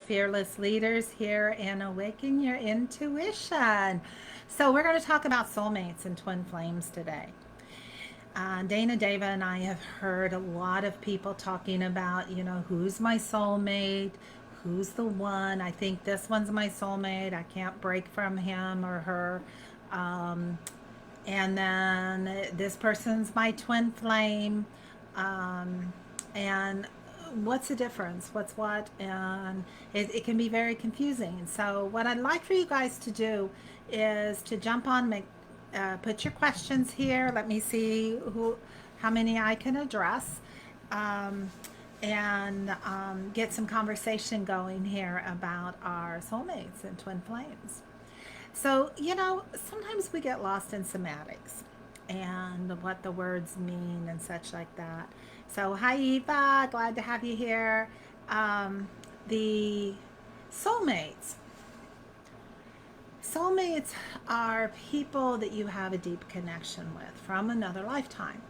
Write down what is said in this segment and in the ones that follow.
fearless leaders here and awaken your intuition. So, we're going to talk about soulmates and twin flames today. Dana, Deva, and I have heard a lot of people talking about, who's my soulmate, who's the one. I think this one's my soulmate. I can't break from him or her. Um, and then this person's my twin flame. Um, and what's the difference? What's what? And it can be very confusing. So, what I'd like for you guys to do is to jump on, put your questions here. Let me see how many I can address. Um, and get some conversation going here about our soulmates and twin flames. So, sometimes we get lost in semantics and what the words mean and such like that. So, hi, Eva. Glad to have you here. The soulmates. Soulmates are people that you have a deep connection with from another lifetime.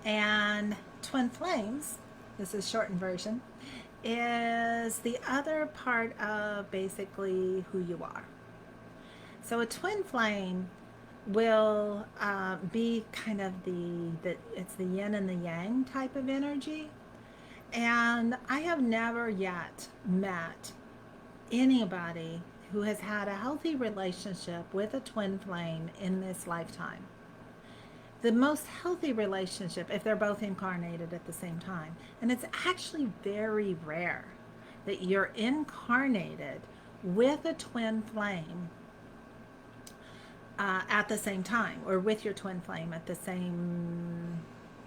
And twin flames, this is shortened version, is the other part of basically who you are. So a twin flame will be kind of it's the yin and the yang type of energy. And I have never yet met anybody who has had a healthy relationship with a twin flame in this lifetime. The most healthy relationship, if they're both incarnated at the same time, and it's actually very rare that you're incarnated with a twin flame at the same time, or with your twin flame at the same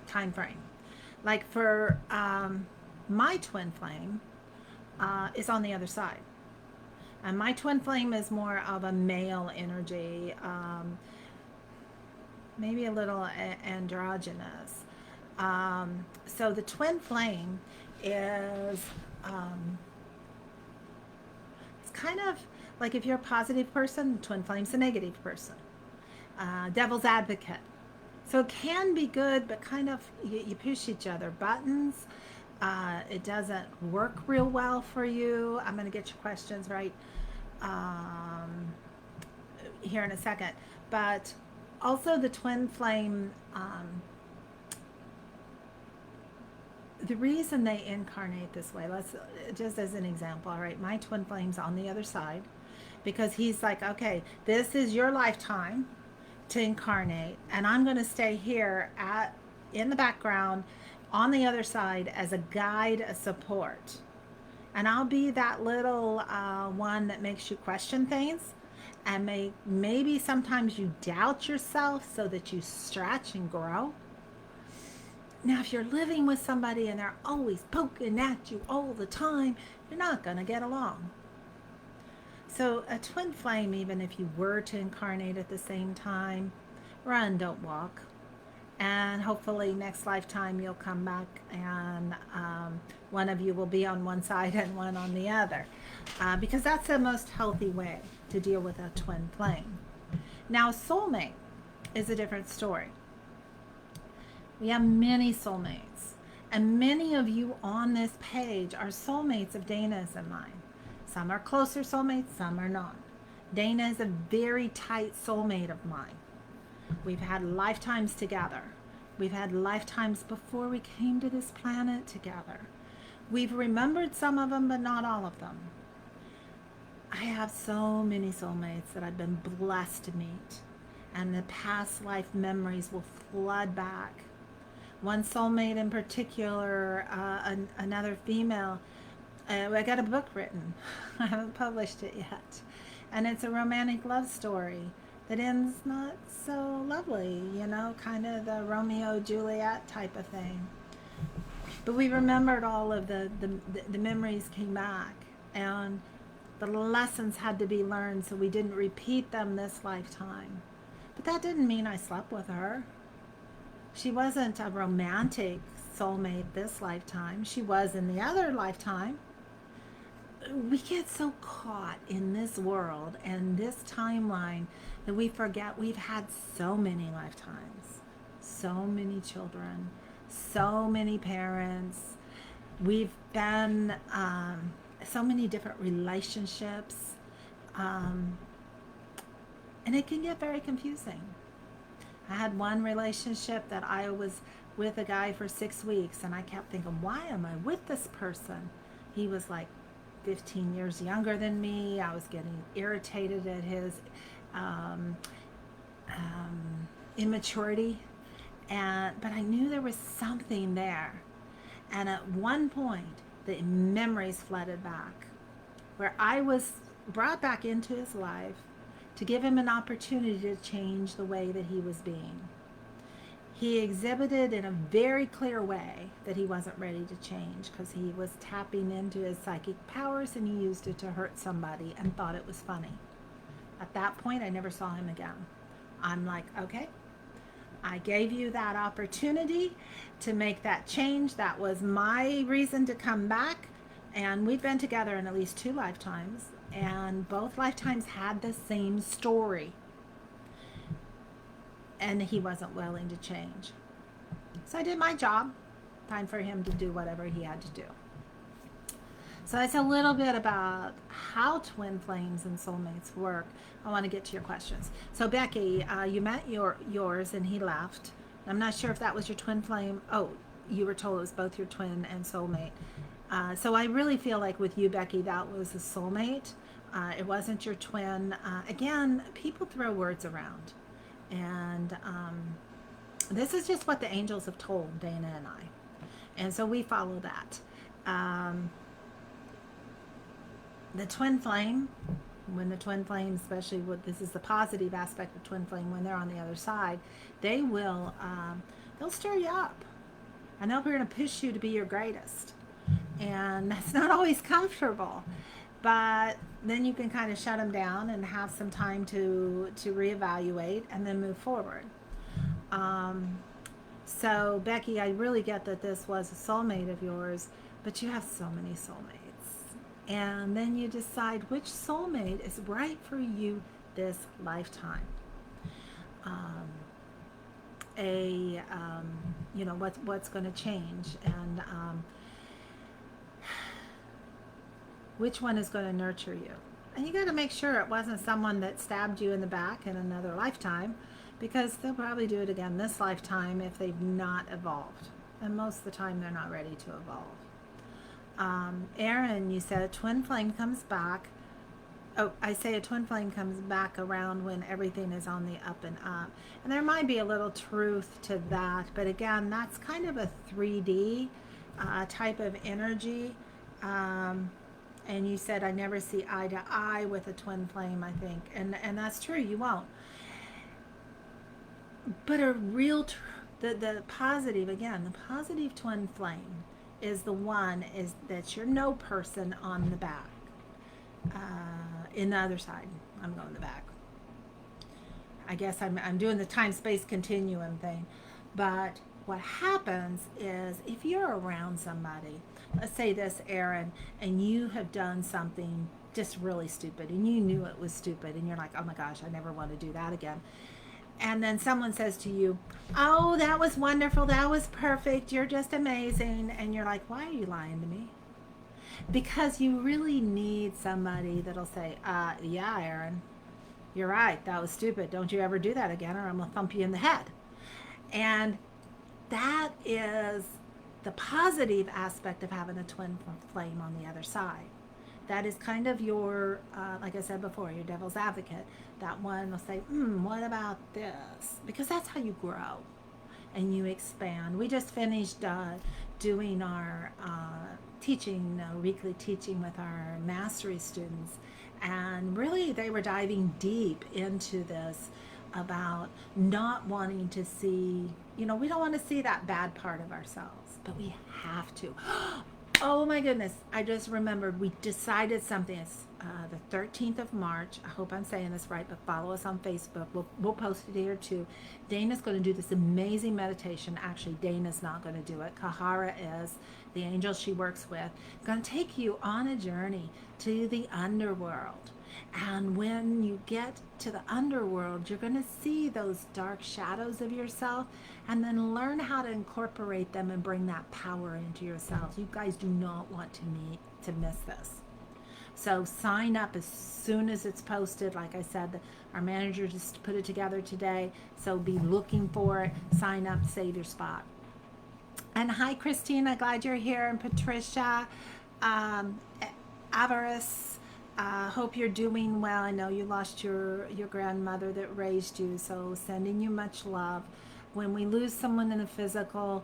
time frame. Like for my twin flame is on the other side. And my twin flame is more of a male energy, maybe a little androgynous. So the twin flame is, it's kind of like if you're a positive person, the twin flame's a negative person. Devil's advocate. So it can be good, but kind of you push each other buttons. It doesn't work real well for you. I'm going to get your questions right here in a second. But also the twin flame, the reason they incarnate this way, let's just as an example, all right, my twin flame's on the other side because he's like, okay, this is your lifetime to incarnate, and I'm going to stay here in the background on the other side as a guide, a support. And I'll be that little one that makes you question things and maybe sometimes you doubt yourself so that you stretch and grow. Now, if you're living with somebody and they're always poking at you all the time, you're not going to get along. So, a twin flame, even if you were to incarnate at the same time, run, don't walk. And hopefully, next lifetime, you'll come back and one of you will be on one side and one on the other. Because that's the most healthy way to deal with a twin flame. Now, soulmate is a different story. We have many soulmates. And many of you on this page are soulmates of Dana's and mine. Some are closer soulmates, some are not. Dana is a very tight soulmate of mine. We've had lifetimes together. We've had lifetimes before we came to this planet together. We've remembered some of them, but not all of them. I have so many soulmates that I've been blessed to meet, and the past life memories will flood back. One soulmate in particular, another female, I got a book written. I haven't published it yet. And it's a romantic love story that ends not so lovely, kind of the Romeo Juliet type of thing. But we remembered all of the memories came back, and the lessons had to be learned so we didn't repeat them this lifetime. But that didn't mean I slept with her. She wasn't a romantic soulmate this lifetime. She was in the other lifetime. We get so caught in this world and this timeline that we forget we've had so many lifetimes, so many children, so many parents. We've been so many different relationships, um, and it can get very confusing. I had one relationship that I was with a guy for 6 weeks, and I kept thinking, why am I with this person? He was like 15 years younger than me. I was getting irritated at his um, immaturity, but I knew there was something there. And at one point, the memories flooded back, where I was brought back into his life to give him an opportunity to change the way that he was being. He exhibited in a very clear way that he wasn't ready to change because he was tapping into his psychic powers and he used it to hurt somebody and thought it was funny. At that point, I never saw him again. I'm like, okay, I gave you that opportunity to make that change. That was my reason to come back. And we've been together in at least 2 lifetimes. And both lifetimes had the same story. And he wasn't willing to change. So I did my job. Time for him to do whatever he had to do. So that's a little bit about how twin flames and soulmates work. I want to get to your questions. So Becky, you met yours and he left. I'm not sure if that was your twin flame. Oh, you were told it was both your twin and soulmate. So I really feel like with you, Becky, that was a soulmate. It wasn't your twin. Again, people throw words around. And this is just what the angels have told Dana and I. And so we follow that. The twin flame, when the twin flame, especially this is the positive aspect of twin flame, when they're on the other side, they will, they'll stir you up. And they're going to push you to be your greatest. And that's not always comfortable. But then you can kind of shut them down and have some time to reevaluate and then move forward. So Becky, I really get that this was a soulmate of yours, but you have so many soulmates. And then you decide which soulmate is right for you this lifetime. You know, what's going to change, and which one is going to nurture you. And you got to make sure it wasn't someone that stabbed you in the back in another lifetime, because they'll probably do it again this lifetime if they've not evolved. And most of the time they're not ready to evolve. Aaron, you said a twin flame comes back. Oh, I say a twin flame comes back around when everything is on the up and up. And there might be a little truth to that. But again, that's kind of a 3D type of energy. And you said I never see eye to eye with a twin flame, I think. And that's true, you won't. But a real, the positive, again, the positive twin flame is the one is that you're no person on the back. In the other side, I'm going the back. I guess I'm doing the time-space continuum thing. But what happens is if you're around somebody, let's say this, Aaron, and you have done something just really stupid, and you knew it was stupid, and you're like, oh my gosh, I never want to do that again. And then someone says to you, oh, that was wonderful, that was perfect, you're just amazing. And you're like, why are you lying to me? Because you really need somebody that'll say, yeah, Aaron, you're right, that was stupid. Don't you ever do that again or I'm going to thump you in the head. And that is the positive aspect of having a twin flame on the other side. That is kind of your, like I said before, your devil's advocate. That one will say, what about this? Because that's how you grow and you expand. We just finished doing our teaching, weekly teaching with our mastery students. And really they were diving deep into this about not wanting to see, we don't want to see that bad part of ourselves, but we have to. Oh my goodness, I just remembered we decided something. It's the 13th of March. I hope I'm saying this right, but follow us on Facebook. We'll post it here too. Dana's going to do this amazing meditation. Actually, Dana's not going to do it. Kahara is the angel she works with. Going to take you on a journey to the underworld. And when you get to the underworld, you're going to see those dark shadows of yourself and then learn how to incorporate them and bring that power into yourselves. You guys do not want to miss this. So sign up as soon as it's posted. Like I said, our manager just put it together today. So be looking for it. Sign up, save your spot. And hi, Christina. Glad you're here. And Patricia, um, Avarice. Hope you're doing well. I know you lost your grandmother that raised you. So sending you much love. When we lose someone in the physical,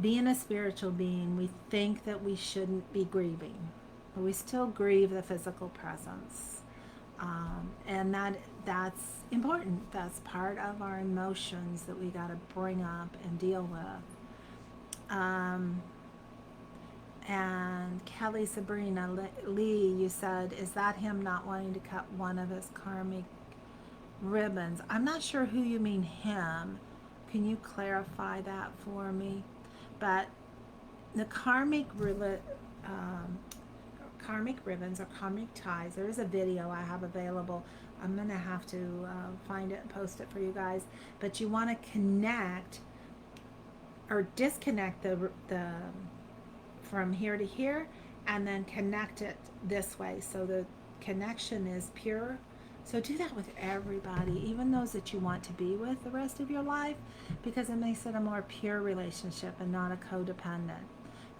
being a spiritual being, we think that we shouldn't be grieving, but we still grieve the physical presence, and that's important. That's part of our emotions that we got to bring up and deal with. And Kelly Sabrina Lee, you said, is that him not wanting to cut one of his karmic ribbons? I'm not sure who you mean, him. Can you clarify that for me? But the karmic ribbons or karmic ties, there is a video I have available. I'm going to have to find it and post it for you guys. But you want to connect or disconnect the from here to here, and then connect it this way so the connection is pure. So do that with everybody, even those that you want to be with the rest of your life, because it makes it a more pure relationship and not a codependent.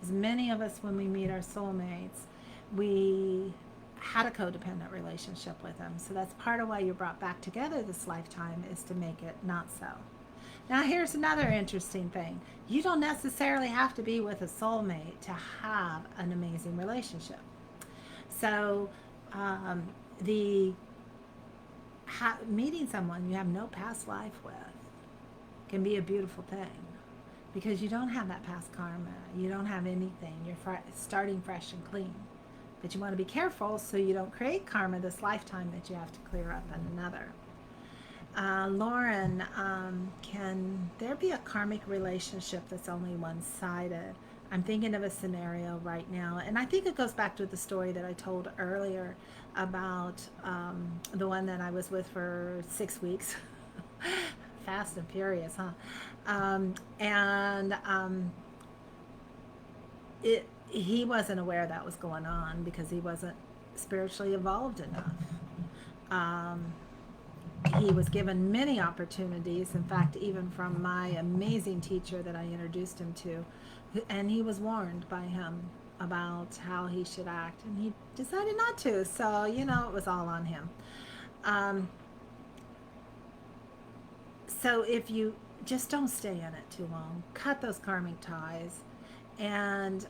As many of us, when we meet our soulmates, we had a codependent relationship with them. So that's part of why you're brought back together this lifetime, is to make it not so. Now, here's another interesting thing. You don't necessarily have to be with a soulmate to have an amazing relationship. So, meeting someone you have no past life with can be a beautiful thing, because you don't have that past karma. You don't have anything. You're starting fresh and clean. But you want to be careful so you don't create karma this lifetime that you have to clear up in another. Lauren, can there be a karmic relationship that's only one-sided? I'm thinking of a scenario right now, and I think it goes back to the story that I told earlier about the one that I was with for 6 weeks. Fast and furious, huh? He wasn't aware that was going on because he wasn't spiritually evolved enough. He was given many opportunities, in fact, even from my amazing teacher that I introduced him to, and he was warned by him about how he should act, and he decided not to. So, it was all on him. So if you just don't stay in it too long, cut those karmic ties. And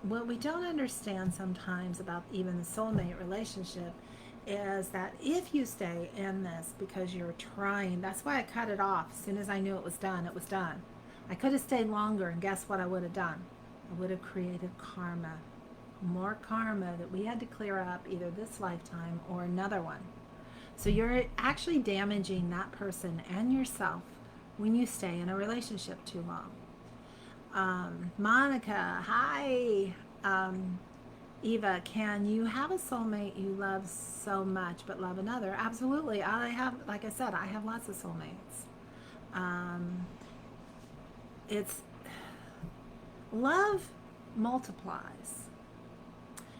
what we don't understand sometimes about even the soulmate relationship is that if you stay in this because you're trying, that's why I cut it off. As soon as I knew it was done, it was done. I could have stayed longer, and guess what I would have done? I would have created karma. More karma that we had to clear up either this lifetime or another one. So you're actually damaging that person and yourself when you stay in a relationship too long. Monica, hi. Eva, can you have a soulmate you love so much but love another? Absolutely. Like I said, I have lots of soulmates. It's love multiplies.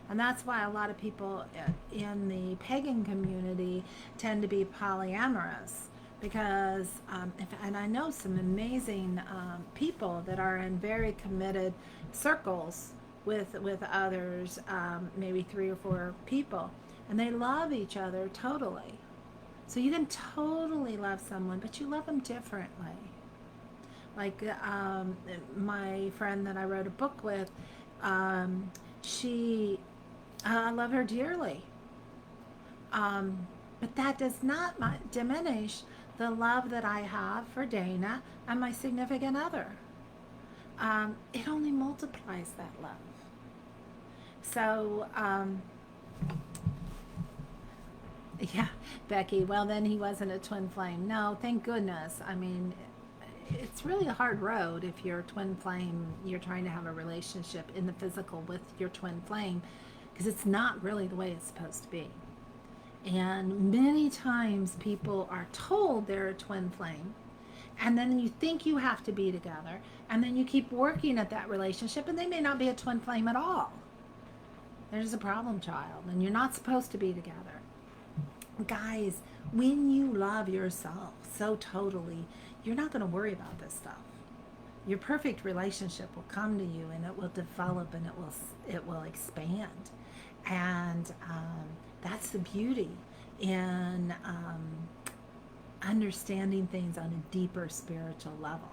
And that's why a lot of people in the pagan community tend to be polyamorous, because, and I know some amazing people that are in very committed circles with others, maybe 3 or 4 people, and they love each other totally. So you can totally love someone, but you love them differently. Like my friend that I wrote a book with, I love her dearly. But that does not diminish the love that I have for Dana and my significant other. It only multiplies that love. So, yeah, Becky, well, then he wasn't a twin flame. No, thank goodness. I mean, it's really a hard road if you're a twin flame, you're trying to have a relationship in the physical with your twin flame, because it's not really the way it's supposed to be. And many times people are told they're a twin flame, and then you think you have to be together, and then you keep working at that relationship, and they may not be a twin flame at all. There's a problem child, and you're not supposed to be together. Guys, when you love yourself so totally, you're not going to worry about this stuff. Your perfect relationship will come to you, and it will develop, and it will expand. And that's the beauty in understanding things on a deeper spiritual level.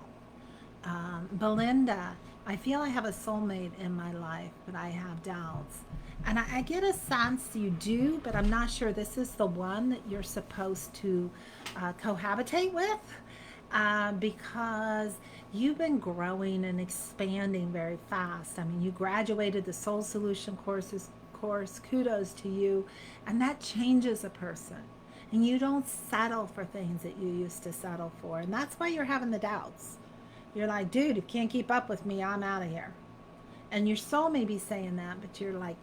Belinda, I feel I have a soulmate in my life, but I have doubts. And I get a sense you do, but I'm not sure this is the one that you're supposed to cohabitate with, because you've been growing and expanding very fast. I mean, you graduated the Soul Solution course, kudos to you, and that changes a person. And you don't settle for things that you used to settle for, and that's why you're having the doubts. You're like, dude, if you can't keep up with me, I'm out of here. And your soul may be saying that, but you're like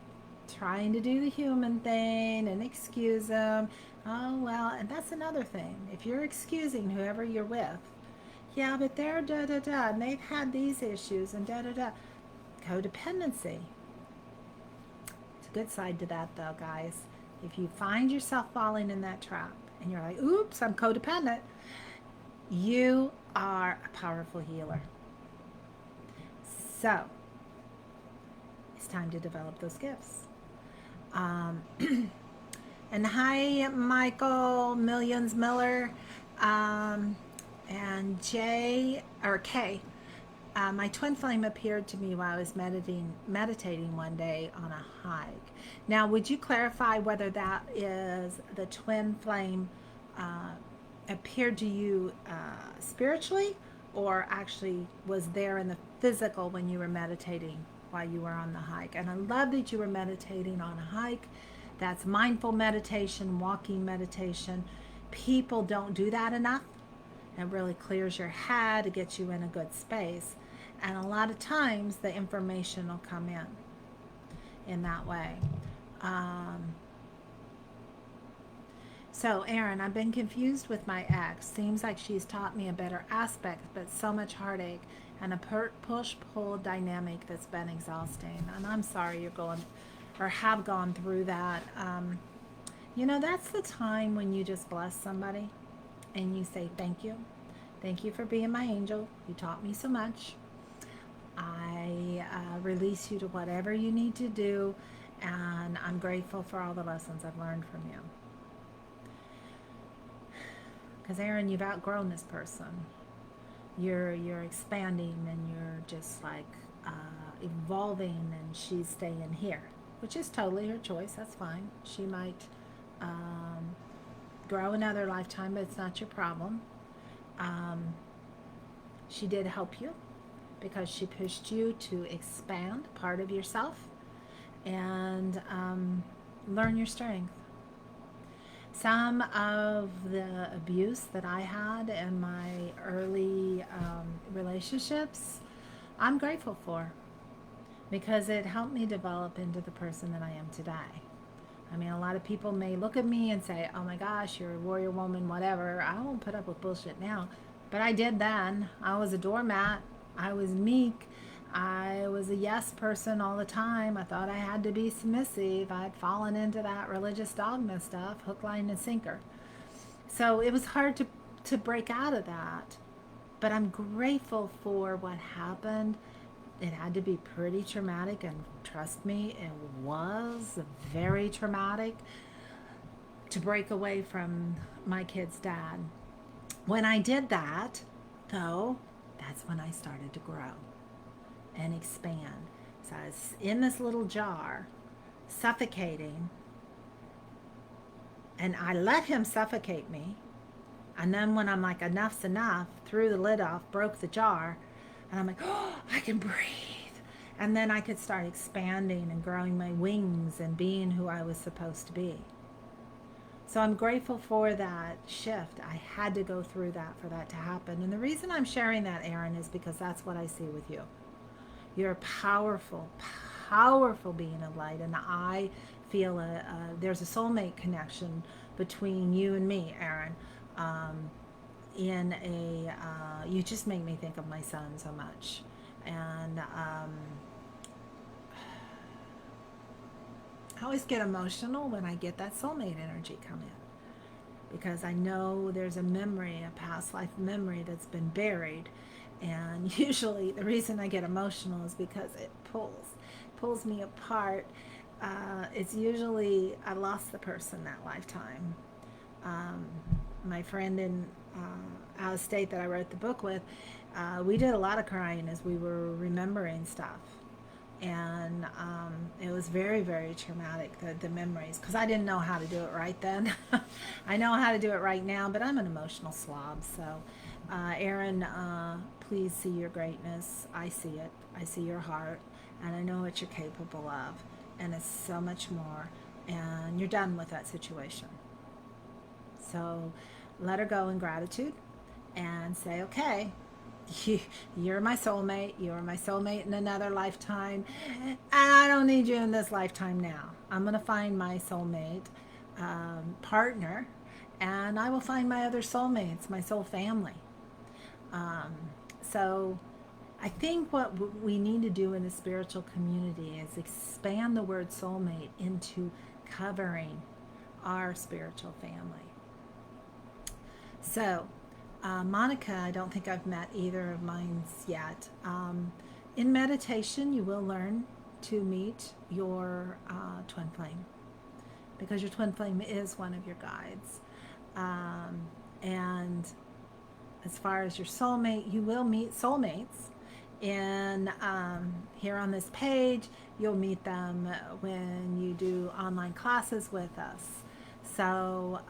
trying to do the human thing and excuse them. Oh, well, and that's another thing. If you're excusing whoever you're with, yeah, but they're da da da, and they've had these issues and da da da. Codependency. It's a good side to that, though, guys. If you find yourself falling in that trap and you're like, oops, I'm codependent, you are a powerful healer. So it's time to develop those gifts. And hi, Michael Millions Miller, and J or K. My twin flame appeared to me while I was meditating one day on a hike. Now, would you clarify whether that is the twin flame appeared to you spiritually, or actually was there in the physical when you were meditating while you were on the hike? And I love that you were meditating on a hike. That's mindful meditation, walking meditation. People don't do that enough. It really clears your head, it gets you in a good space. And a lot of times the information will come in that way. So, Aaron, I've been confused with my ex. Seems like she's taught me a better aspect, but so much heartache and a push-pull dynamic that's been exhausting. And I'm sorry you're going or have gone through that. That's the time when you just bless somebody and you say, thank you. Thank you for being my angel. You taught me so much. I release you to whatever you need to do, and I'm grateful for all the lessons I've learned from you. Because, Aaron, you've outgrown this person. You're expanding, and you're just like evolving, and she's staying here, which is totally her choice. That's fine. She might grow another lifetime, but it's not your problem. She did help you because she pushed you to expand part of yourself and learn your strength. Some of the abuse that I had in my early relationships, I'm grateful for, because it helped me develop into the person that I am today. I mean, a lot of people may look at me and say, oh my gosh, you're a warrior woman, whatever. I won't put up with bullshit now. But I did then. I was a doormat. I was meek. I was a yes person all the time. I thought I had to be submissive. I'd fallen into that religious dogma stuff, hook, line, and sinker. So it was hard to break out of that. But I'm grateful for what happened. It had to be pretty traumatic, and trust me, it was very traumatic to break away from my kid's dad. When I did that, though, that's when I started to grow and expand. So I was in this little jar, suffocating, and I let him suffocate me. And then when I'm like, enough's enough, threw the lid off, broke the jar, and I'm like, oh, I can breathe. And then I could start expanding and growing my wings and being who I was supposed to be. So I'm grateful for that shift. I had to go through that for that to happen. And the reason I'm sharing that, Aaron, is because that's what I see with you. You're a powerful, powerful being of light. And I feel there's a soulmate connection between you and me, Aaron. You just make me think of my son so much. And I always get emotional when I get that soulmate energy come in, because I know there's a memory, a past life memory that's been buried. And usually the reason I get emotional is because it pulls me apart. It's usually I lost the person that lifetime. Um, my friend in out of state that I wrote the book with, we did a lot of crying as we were remembering stuff. And it was very, very traumatic, the memories, because I didn't know how to do it right then. I know how to do it right now, but I'm an emotional slob. So, Aaron, please see your greatness. I see it. I see your heart, and I know what you're capable of, and it's so much more. And you're done with that situation. So, let her go in gratitude and say, okay, you're my soulmate. You're my soulmate in another lifetime. I don't need you in this lifetime now. I'm going to find my soulmate partner, and I will find my other soulmates, my soul family. Um, so I think what we need to do in the spiritual community is expand the word soulmate into covering our spiritual family. So, Monica, I don't think I've met either of mine yet. In meditation, you will learn to meet your twin flame, because your twin flame is one of your guides. And as far as your soulmate, you will meet soulmates. And here on this page, you'll meet them when you do online classes with us. So,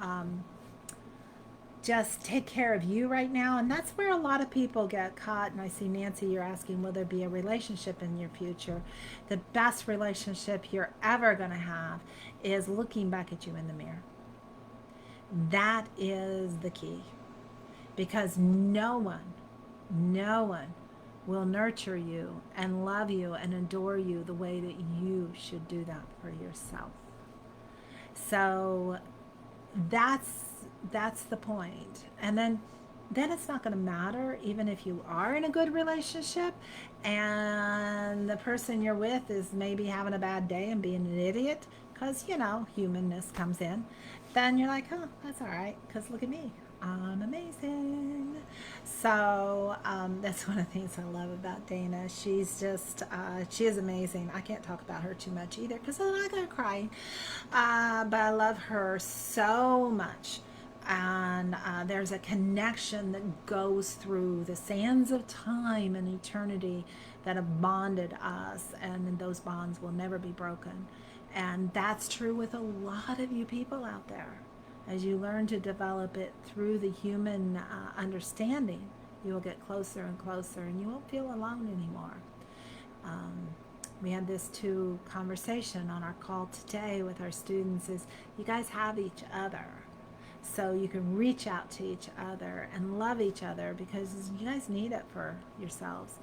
just take care of you right now. And that's where a lot of people get caught. And I see, Nancy, you're asking, will there be a relationship in your future? The best relationship you're ever going to have is looking back at you in the mirror. That is the key, because no one will nurture you and love you and adore you the way that you should do that for yourself. So that's the point. And then it's not going to matter even if you are in a good relationship and the person you're with is maybe having a bad day and being an idiot, because humanness comes in. Then you're like, oh, that's all right, because look at me, I'm amazing. So that's one of the things I love about Dana. She's just, she is amazing. I can't talk about her too much either, because then I go crying. But I love her so much. And there's a connection that goes through the sands of time and eternity that have bonded us, and those bonds will never be broken. And that's true with a lot of you people out there. As you learn to develop it through the human understanding, you will get closer and closer, and you won't feel alone anymore. We had this too conversation on our call today with our students, is you guys have each other. So you can reach out to each other and love each other, because you guys need it for yourselves.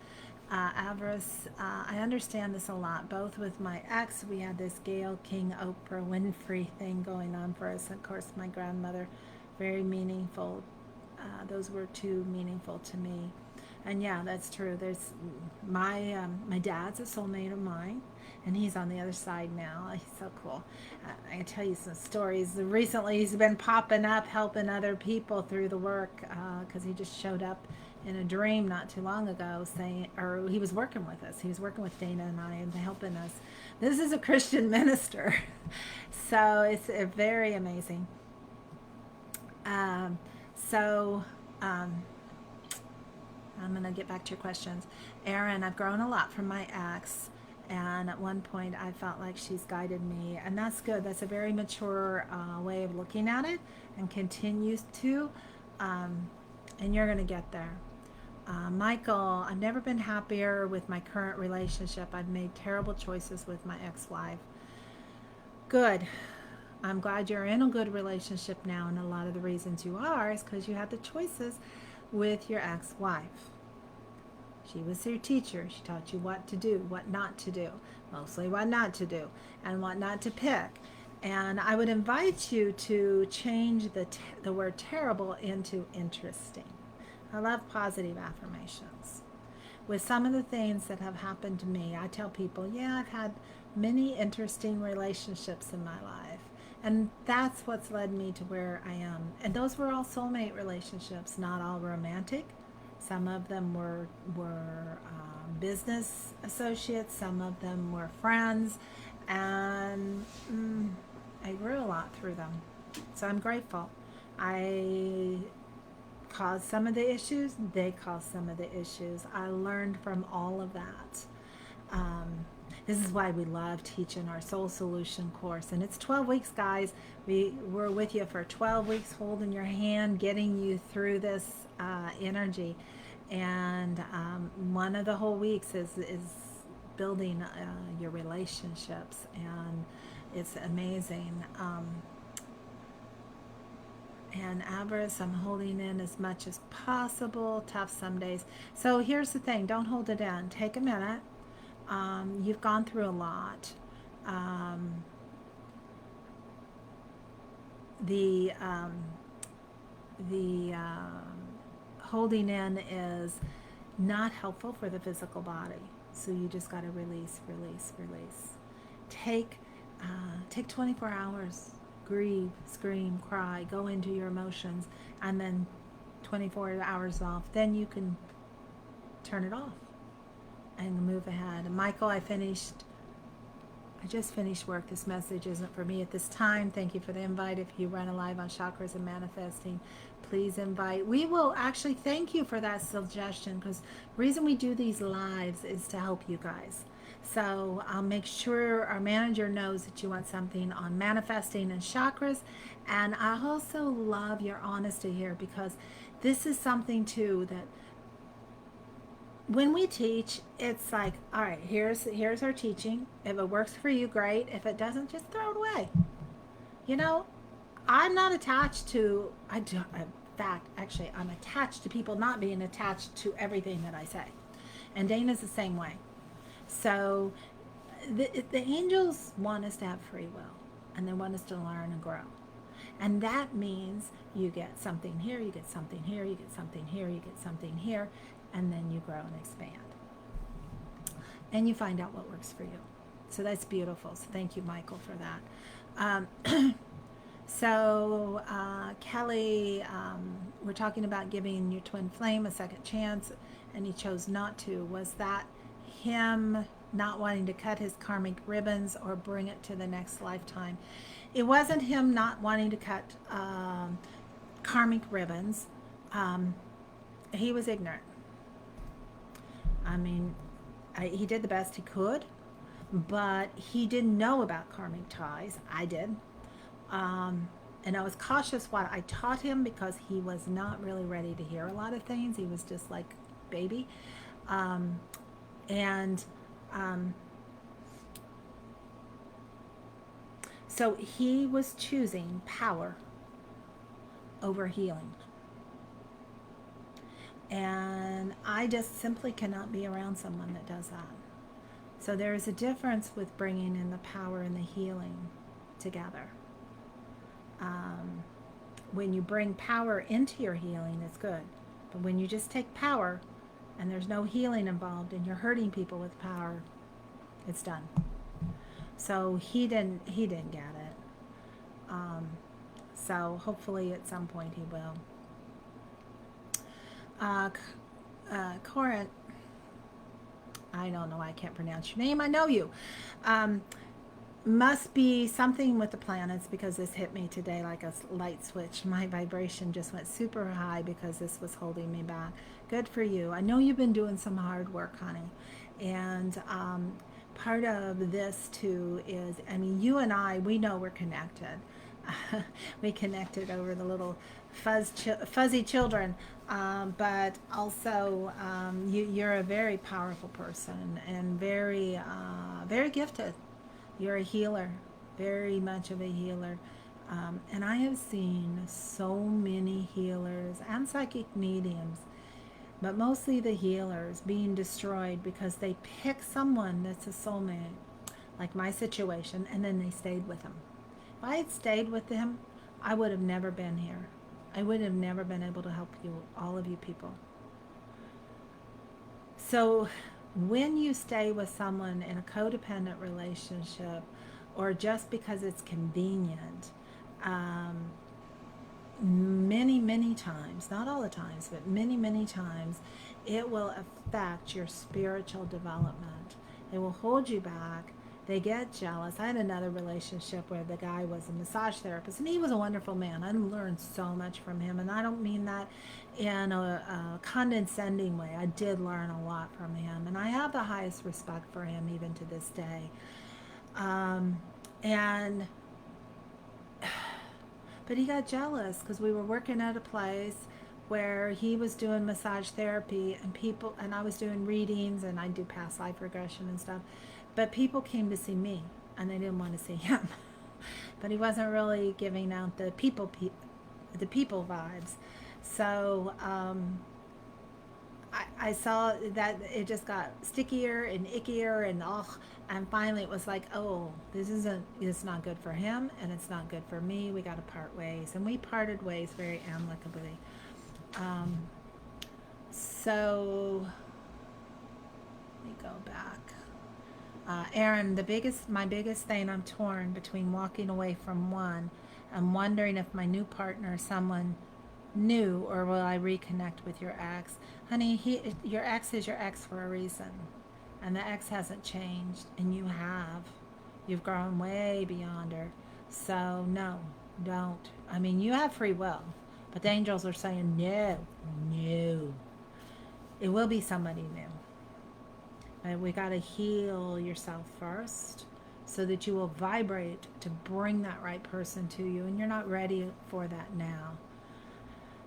Avarice, I understand this a lot. Both with my ex, we had this Gayle King Oprah Winfrey thing going on for us. Of course, my grandmother, very meaningful. Those were too meaningful to me. And yeah, that's true. There's my dad's a soulmate of mine, and he's on the other side now. He's so cool. I can tell you some stories. Recently, he's been popping up, helping other people through the work, because he just showed up in a dream not too long ago, saying, or he was working with us. He was working with Dana and I and helping us. This is a Christian minister, so it's very amazing. So. I'm going to get back to your questions. Aaron, I've grown a lot from my ex, and at one point I felt like she's guided me, and that's good. That's a very mature way of looking at it, and continues to, and you're going to get there. Michael, I've never been happier with my current relationship. I've made terrible choices with my ex-wife. Good. I'm glad you're in a good relationship now, and a lot of the reasons you are is because you had the choices with your ex-wife. She was your teacher. She taught you what to do, what not to do, mostly what not to do, and what not to pick. And I would invite you to change the word terrible into interesting. I love positive affirmations. With some of the things that have happened to me, I tell people, yeah, I've had many interesting relationships in my life. And that's what's led me to where I am. And those were all soulmate relationships, not all romantic. Some of them were business associates, some of them were friends, and I grew a lot through them. So I'm grateful. I caused some of the issues, they caused some of the issues. I learned from all of that. Um, this is why we love teaching our Soul Solution course. And it's 12 weeks, guys. We're with you for 12 weeks, holding your hand, getting you through this energy. And one of the whole weeks is building your relationships. And it's amazing. And avarice, I'm holding in as much as possible. Tough some days. So here's the thing, don't hold it in. Take a minute. You've gone through a lot. Um, the the holding in is not helpful for the physical body. So you just got to release, release, release. Take take 24 hours. Grieve, scream, cry, go into your emotions, and then 24 hours off. Then you can turn it off and move ahead. And Michael, I just finished work. This message isn't for me at this time. Thank you for the invite. If you run a live on chakras and manifesting, please invite. We will actually thank you for that suggestion, because the reason we do these lives is to help you guys. So I'll make sure our manager knows that you want something on manifesting and chakras. And I also love your honesty here, because this is something too that when we teach, it's like, all right, here's our teaching. If it works for you, great. If it doesn't, just throw it away. You know, I'm not attached to, I do, in fact, actually, I'm attached to people not being attached to everything that I say. And Dana's the same way. So the angels want us to have free will, and they want us to learn and grow. And that means you get something here, you get something here, you get something here, you get something here, and then you grow and expand. And you find out what works for you. So that's beautiful. So thank you, Michael, for that. So Kelly, we're talking about giving your twin flame a second chance, and he chose not to. Was that him not wanting to cut his karmic ribbons or bring it to the next lifetime? It wasn't him not wanting to cut karmic ribbons. He was ignorant. I mean, he did the best he could, but he didn't know about karmic ties. I did. And I was cautious what I taught him, because he was not really ready to hear a lot of things. He was just like baby. And so he was choosing power over healing. And I just simply cannot be around someone that does that. So there is a difference with bringing in the power and the healing together. When you bring power into your healing, it's good. But when you just take power and there's no healing involved, and you're hurting people with power, it's done. So he didn't get it. So hopefully at some point he will. Corinth, I don't know, I can't pronounce your name. I know you. Must be something with the planets, because this hit me today like a light switch. My vibration just went super high because this was holding me back. Good for you. I know you've been doing some hard work, honey. And part of this too is, I mean, you and I, we know we're connected. We connected over the little fuzzy children, but also you're a very powerful person, and very gifted. You're a healer, very much of a healer. And I have seen so many healers and psychic mediums, but mostly the healers, being destroyed because they pick someone that's a soulmate, like my situation, and then they stayed with them. If I had stayed with them, I would have never been here. I would have never been able to help you, all of you people. So when you stay with someone in a codependent relationship, or just because it's convenient, um, many times, not all the times, but many times, it will affect your spiritual development. It will hold you back. They get jealous. I had another relationship where the guy was a massage therapist, and he was a wonderful man. I learned so much from him, and I don't mean that in a condescending way. I did learn a lot from him, and I have the highest respect for him even to this day. Um, and But he got jealous because we were working at a place where he was doing massage therapy, and I was doing readings, and I do past life regression and stuff. But people came to see me and they didn't want to see him. But he wasn't really giving out the people vibes. So I saw that it just got stickier and ickier, and finally it was like, oh, it's not good for him and it's not good for me. We got to part ways, and we parted ways very amicably. Um, so let me go back. Aaron, my biggest thing, I'm torn between walking away from one and wondering if my new partner is someone new, or will I reconnect with your ex? Honey, your ex is your ex for a reason. And the ex hasn't changed, and you have. You've grown way beyond her. So, no, don't. I mean, you have free will, but the angels are saying, no, no. It will be somebody new. But we got to heal yourself first so that you will vibrate to bring that right person to you, and you're not ready for that now.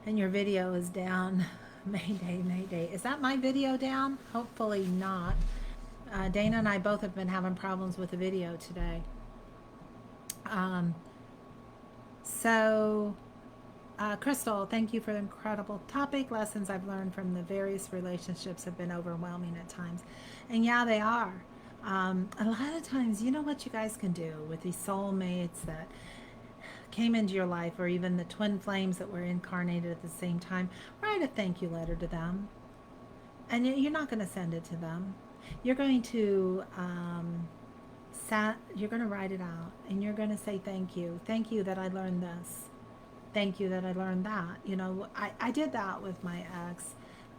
And your video is down. Mayday, Mayday. Is that my video down? Hopefully not. Dana and I both have been having problems with the video today. Crystal, thank you for the incredible topic. Lessons I've learned from the various relationships have been overwhelming at times. And yeah, they are. A lot of times, you know what you guys can do with these soulmates that came into your life, or even the twin flames that were incarnated at the same time? Write a thank you letter to them. And you're not going to send it to them. You're going to you're going to write it out, and you're going to say thank you. Thank you that I learned this. Thank you that I learned that. You know, I did that with my ex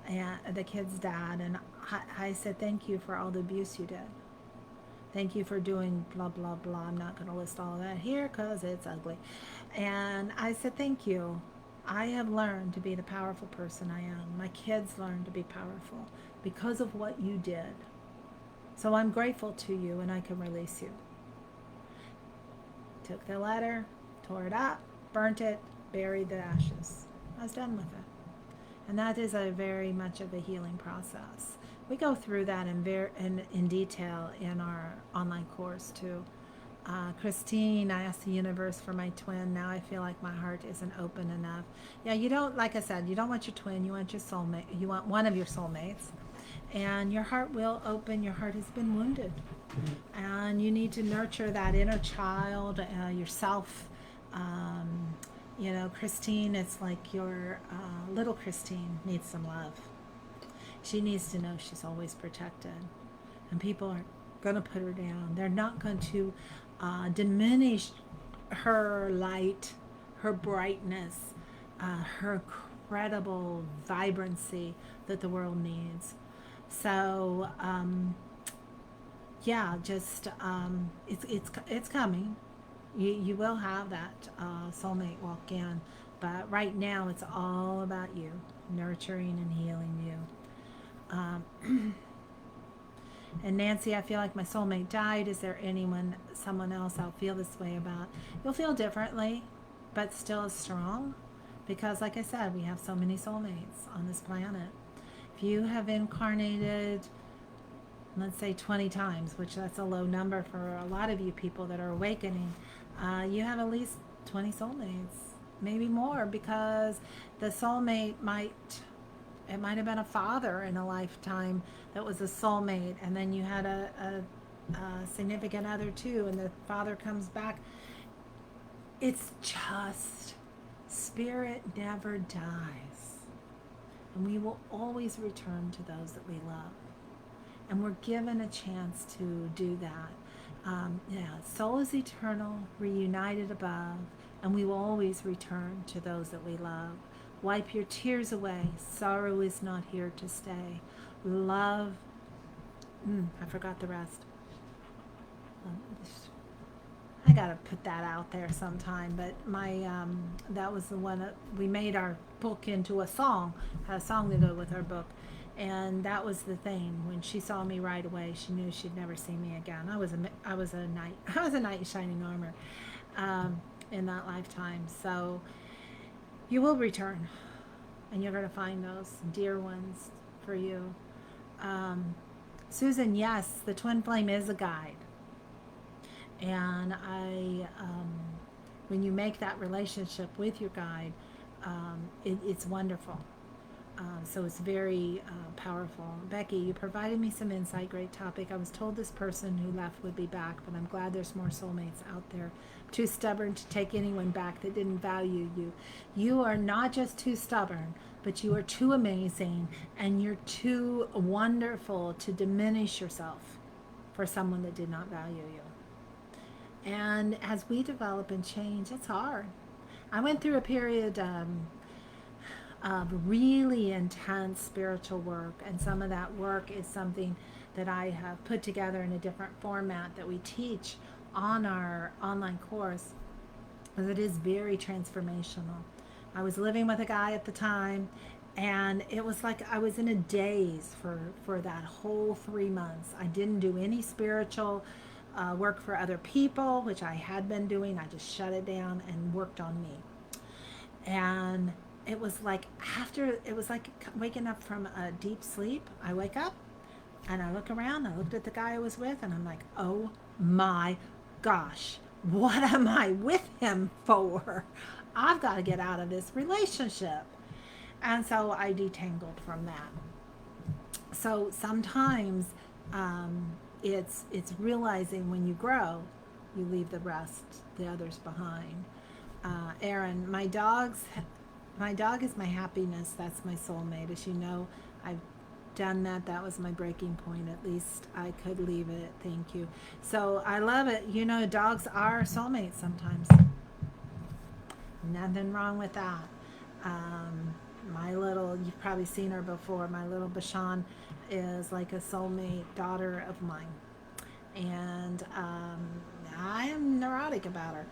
and the kid's dad, and I said thank you for all the abuse you did. Thank you for doing blah, blah, blah. I'm not going to list all of that here because it's ugly. And I said, thank you. I have learned to be the powerful person I am. My kids learned to be powerful because of what you did. So I'm grateful to you, and I can release you. Took the letter, tore it up, burnt it, buried the ashes. I was done with it. And that is a very much of a healing process. We go through that in detail in our online course too. Christine, I asked the universe for my twin. Now I feel like my heart isn't open enough. Yeah, you don't, like I said, you don't want your twin. You want your soulmate. You want one of your soulmates. And your heart will open. Your heart has been wounded. And you need to nurture that inner child, yourself. You know, Christine, it's like your little Christine needs some love. She needs to know she's always protected. And people aren't going to put her down. They're not going to diminish her light, her brightness, her incredible vibrancy that the world needs. So, yeah, just it's coming. You will have that soulmate walk in, but right now it's all about you, nurturing and healing you. And Nancy, I feel like my soulmate died. Is there someone else I'll feel this way about? You'll feel differently, but still as strong, because like I said, we have so many soulmates on this planet. If you have incarnated, let's say 20 times, which that's a low number for a lot of you people that are awakening, you have at least 20 soulmates, maybe more, because the soulmate might have been a father in a lifetime that was a soulmate, and then you had a significant other too, and the father comes back. It's just, spirit never dies, and we will always return to those that we love. and we're given a chance to do that. Yeah, soul is eternal, reunited above, and we will always return to those that we love. Wipe your tears away. Sorrow is not here to stay. Love. I forgot the rest. I gotta put that out there sometime. But that was the one we made our book into a song, a song to go with our book, and that was the thing. When she saw me right away, she knew she'd never see me again. I was a knight. I was a knight in shining armor, in that lifetime. So you will return, and you're gonna find those dear ones for you. Susan, yes, the twin flame is a guide. And when you make that relationship with your guide, it's wonderful. So it's very powerful. Becky, you provided me some insight. Great topic. I was told this person who left would be back, but I'm glad there's more soulmates out there. I'm too stubborn to take anyone back that didn't value you. You are not just too stubborn, but you are too amazing, and you're too wonderful to diminish yourself for someone that did not value you. And as we develop and change, it's hard. I went through a period of really intense spiritual work, and some of that work is something that I have put together in a different format that we teach on our online course, because it is very transformational. I was living with a guy at the time, and it was like I was in a daze for that whole 3 months. I didn't do any spiritual work for other people, which I had been doing. I just shut it down and worked on me. And it was like waking up from a deep sleep. I wake up and I look around. I looked at the guy I was with, and I'm like, oh my gosh, what am I with him for? I've got to get out of this relationship. And so I detangled from that. So sometimes it's realizing when you grow, you leave the others behind. Aaron, my dog is my happiness. That's my soulmate. As you know, I've done that. That was my breaking point. At least I could leave it. Thank you. So I love it. You know, dogs are soulmates sometimes. Nothing wrong with that. You've probably seen her before. My little Bashan is like a soulmate daughter of mine. And I am neurotic about her.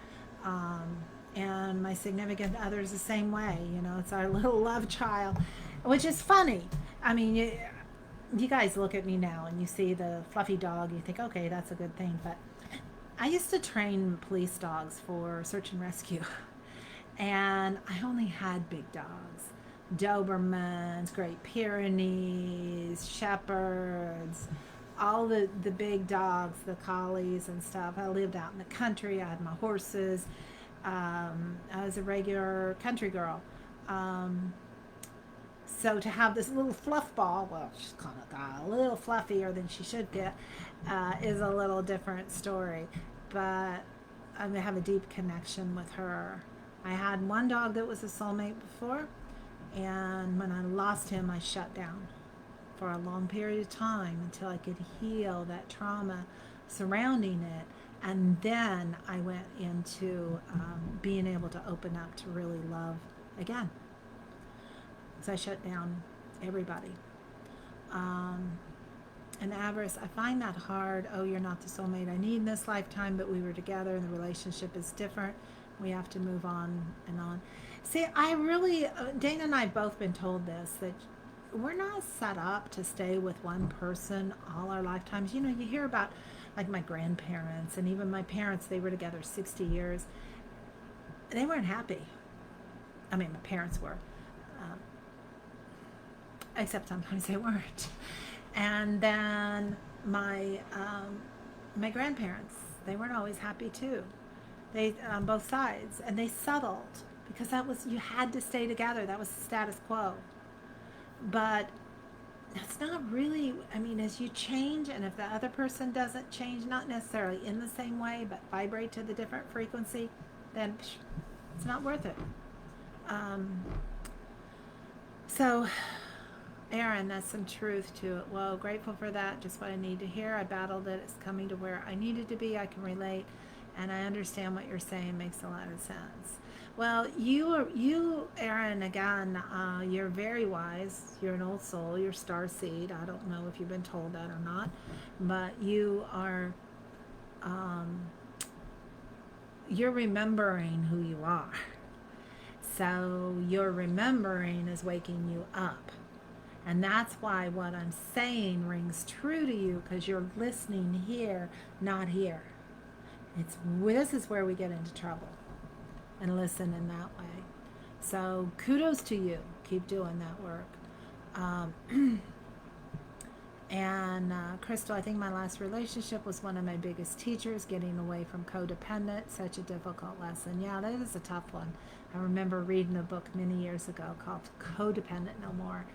And my significant other is the same way. You know, it's our little love child, which is funny. I mean, you guys look at me now and you see the fluffy dog, you think, okay, that's a good thing. But I used to train police dogs for search and rescue. And I only had big dogs. Dobermans, Great Pyrenees, Shepherds, all the big dogs, the collies and stuff. I lived out in the country. I had my horses. I was a regular country girl. So to have this little fluff ball, well, she's kind of got a little fluffier than she should get, is a little different story. But I have a deep connection with her. I had one dog that was a soulmate before, and when I lost him, I shut down for a long period of time until I could heal that trauma surrounding it. And then I went into being able to open up to really love again. So I shut down everybody. And avarice, I find that hard. Oh, you're not the soulmate I need in this lifetime, but we were together and the relationship is different. We have to move on and on. See, I really, Dana and I have both been told this, that we're not set up to stay with one person all our lifetimes. You know, you hear about like my grandparents and even my parents, they were together 60 years. They weren't happy. I mean, my parents were. Except sometimes they weren't. And then my grandparents, they weren't always happy too. They on both sides, and they settled because that was, you had to stay together. That was the status quo. But that's not really, I mean, as you change, and if the other person doesn't change, not necessarily in the same way, but vibrate to the different frequency, then it's not worth it. So Aaron, that's some truth to it. Well, grateful for that. Just what I need to hear. I battled it. It's coming to where I needed to be. I can relate, and I understand what you're saying. Makes a lot of sense. Well, you, Aaron. Again, you're very wise. You're an old soul. You're star seed. I don't know if you've been told that or not, but you are. Um, you're remembering who you are. So your remembering is waking you up. And that's why what I'm saying rings true to you, because you're listening here, not here. This is where we get into trouble, and listen in that way. So kudos to you. Keep doing that work. And Crystal, I think my last relationship was one of my biggest teachers, getting away from codependent, such a difficult lesson. Yeah, that is a tough one. I remember reading a book many years ago called Codependent No More.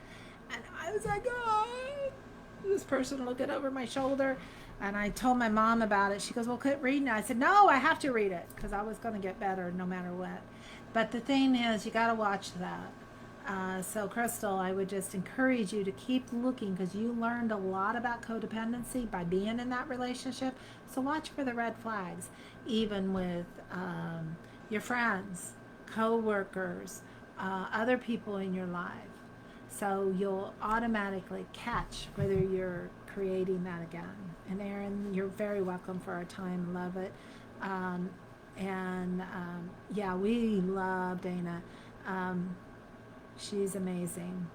And I was like, oh, this person looking over my shoulder. And I told my mom about it. She goes, well, quit reading it. I said, no, I have to read it, because I was going to get better no matter what. But the thing is, you got to watch that. So Crystal, I would just encourage you to keep looking, because you learned a lot about codependency by being in that relationship. So watch for the red flags, even with your friends, co-workers, other people in your life. So you'll automatically catch whether you're creating that again. And Aaron, you're very welcome for our time. Love it. Yeah, we love Dana. She's amazing.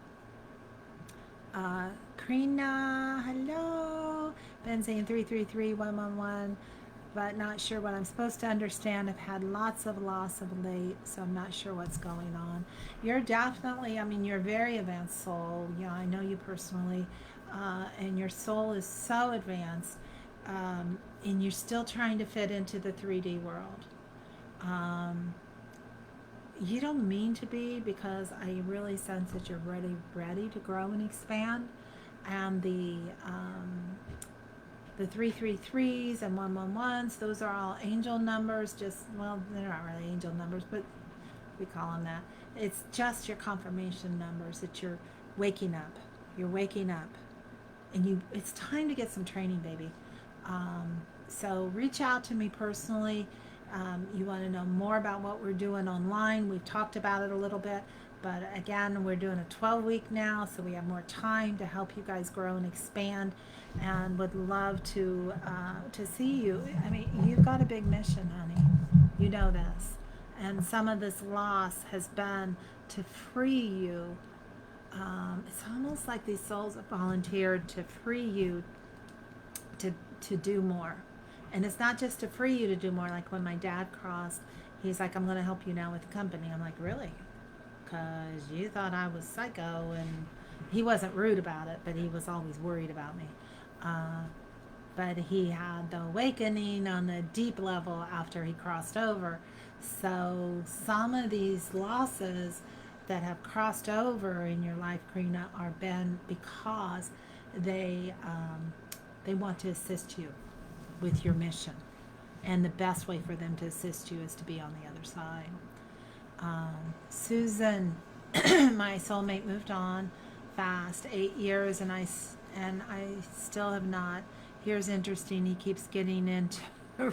Krina, hello. Been saying 333-111, but not sure what I'm supposed to understand. I've had lots of loss of late, so I'm not sure what's going on. You're definitely, you're a very advanced soul. I know you personally, and your soul is so advanced, and you're still trying to fit into the 3D world. You don't mean to be, because I really sense that you're ready to grow and expand. And the 333s and 111s, those are all angel numbers. Well, they're not really angel numbers, but we call them that. It's just your confirmation numbers that you're waking up. You're waking up, and it's time to get some training, baby. So reach out to me personally. You want to know more about what we're doing online. We've talked about it a little bit, but again, we're doing a 12-week now, so we have more time to help you guys grow and expand, and would love to see you. You've got a big mission, honey. You know this. And some of this loss has been to free you. It's almost like these souls have volunteered to free you to do more. And it's not just to free you to do more. Like when my dad crossed, he's like, I'm going to help you now with the company. I'm like, really? Because you thought I was psycho. And he wasn't rude about it, but he was always worried about me. But he had the awakening on a deep level after he crossed over. So some of these losses that have crossed over in your life, Karina, are been because they want to assist you with your mission, and the best way for them to assist you is to be on the other side. Susan, my soulmate moved on fast, 8 years, and I still have not. Here's interesting, he keeps getting into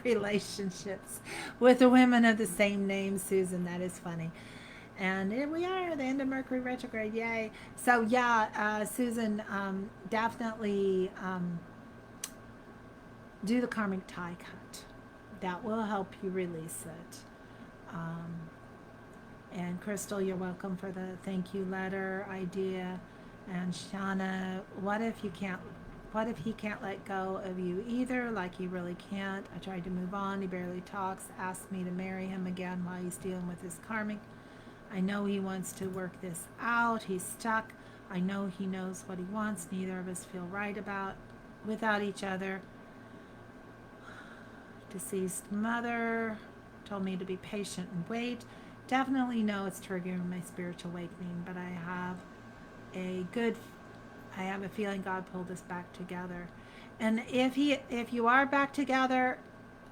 relationships with the women of the same name. Susan, that is funny. And here we are, the end of Mercury retrograde, yay. So yeah, Susan, definitely do the karmic tie cut. That will help you release it. And Crystal, you're welcome for the thank you letter idea. And Shauna, what if he can't let go of you either? Like he really can't. I tried to move on. He barely talks. Asked me to marry him again while he's dealing with his karmic. I know he wants to work this out. He's stuck. I know he knows what he wants. Neither of us feel right without each other. Deceased mother told me to be patient and wait. Definitely know it's triggering my spiritual awakening, but I have a feeling God pulled us back together. And if you are back together,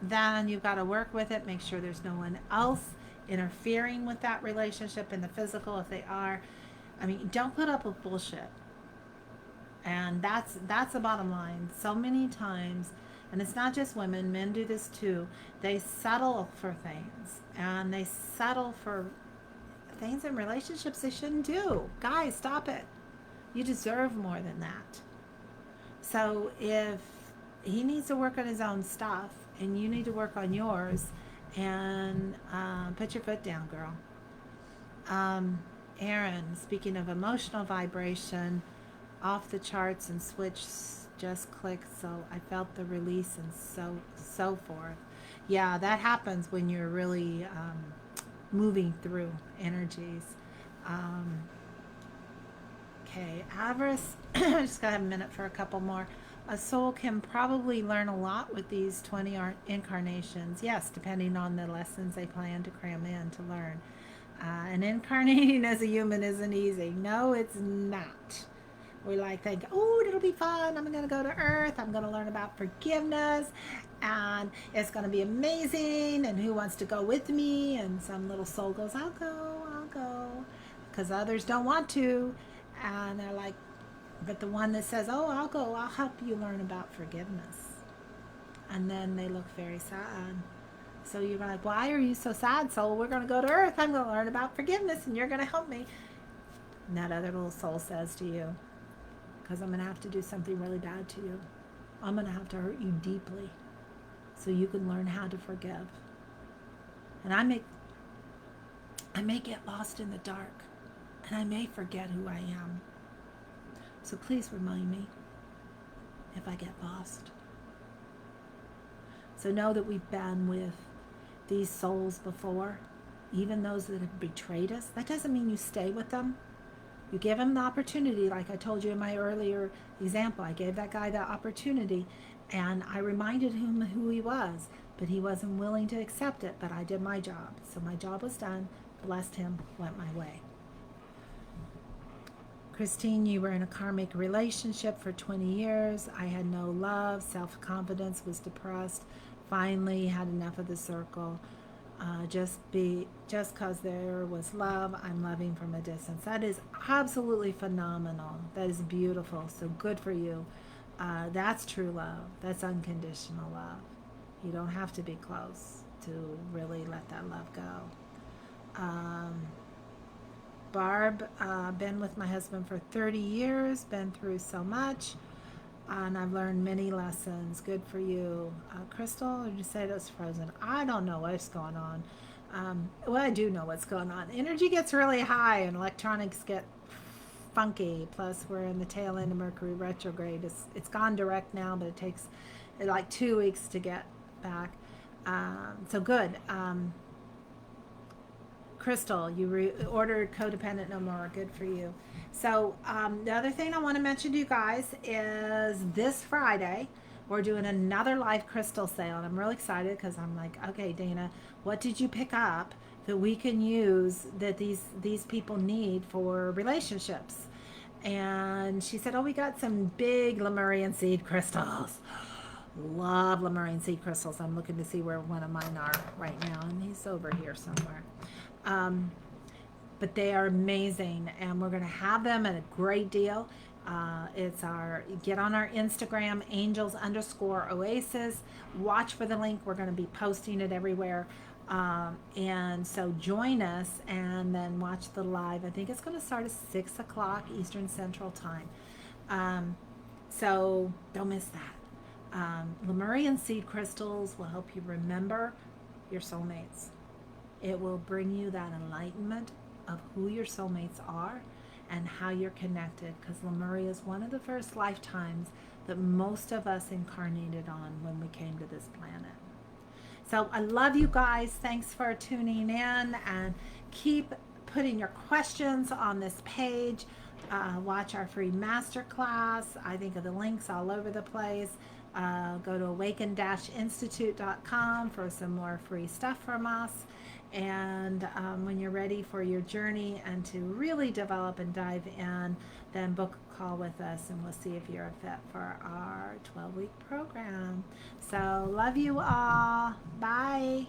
then you've got to work with it. Make sure there's no one else interfering with that relationship in the physical. If they are, don't put up with bullshit. And that's the bottom line. So many times, and it's not just women, men do this too. They settle for things, and they settle for things in relationships they shouldn't do. Guys, stop it. You deserve more than that. So if he needs to work on his own stuff and you need to work on yours, and put your foot down, girl. um, Aaron, speaking of emotional vibration, off the charts and switch just clicked, so I felt the release and so forth. Yeah, that happens when you're really moving through energies. Um, okay, avarice. Just gotta have a minute for a couple more. A soul can probably learn a lot with these 20 incarnations. Yes, depending on the lessons they plan to cram in to learn. And incarnating as a human isn't easy. No, it's not. We like think, oh, it'll be fun. I'm going to go to Earth. I'm going to learn about forgiveness, and it's going to be amazing. And who wants to go with me? And some little soul goes, I'll go, because others don't want to. And they're like, but the one that says, oh, I'll go, I'll help you learn about forgiveness. And then they look very sad. So you're like, why are you so sad, soul? We're going to go to Earth. I'm going to learn about forgiveness, and you're going to help me. And that other little soul says to you, because I'm going to have to do something really bad to you. I'm going to have to hurt you deeply so you can learn how to forgive. And I may get lost in the dark, and I may forget who I am. So please remind me if I get lost. So know that we've been with these souls before, even those that have betrayed us. That doesn't mean you stay with them. You give them the opportunity, like I told you in my earlier example. I gave that guy the opportunity, and I reminded him who he was, but he wasn't willing to accept it. But I did my job. So my job was done, blessed him, went my way. Christine, you were in a karmic relationship for 20 years. I had no love. Self-confidence was depressed. Finally had enough of the circle. Just because there was love, I'm loving from a distance. That is absolutely phenomenal. That is beautiful. So good for you. That's true love. That's unconditional love. You don't have to be close to really let that love go. Barb, been with my husband for 30 years, been through so much, and I've learned many lessons. Good for you. Crystal, you said it was frozen. I don't know what's going on. Well, I do know what's going on. Energy gets really high and electronics get funky. Plus, we're in the tail end of Mercury retrograde. It's gone direct now, but it takes like 2 weeks to get back. So good. Crystal, you ordered Codependent No More. Good for you. So the other thing I want to mention to you guys is this Friday, we're doing another live crystal sale. And I'm really excited because I'm like, okay, Dana, what did you pick up that we can use that these people need for relationships? And she said, oh, we got some big Lemurian seed crystals. Love Lemurian seed crystals. I'm looking to see where one of mine are right now, and he's over here somewhere. But they are amazing, and we're going to have them at a great deal. Get on our Instagram, angels_oasis. Watch for the link. We're going to be posting it everywhere. And so join us and then watch the live. I think it's going to start at 6 o'clock Eastern Central Time. So don't miss that. Lemurian seed crystals will help you remember your soulmates. It will bring you that enlightenment of who your soulmates are and how you're connected, because Lemuria is one of the first lifetimes that most of us incarnated on when we came to this planet. So I love you guys. Thanks for tuning in, and keep putting your questions on this page. Watch our free masterclass. I think of the links all over the place. Go to awaken-institute.com for some more free stuff from us. And when you're ready for your journey and to really develop and dive in, then book a call with us, and we'll see if you're a fit for our 12-week program. So love you all. Bye.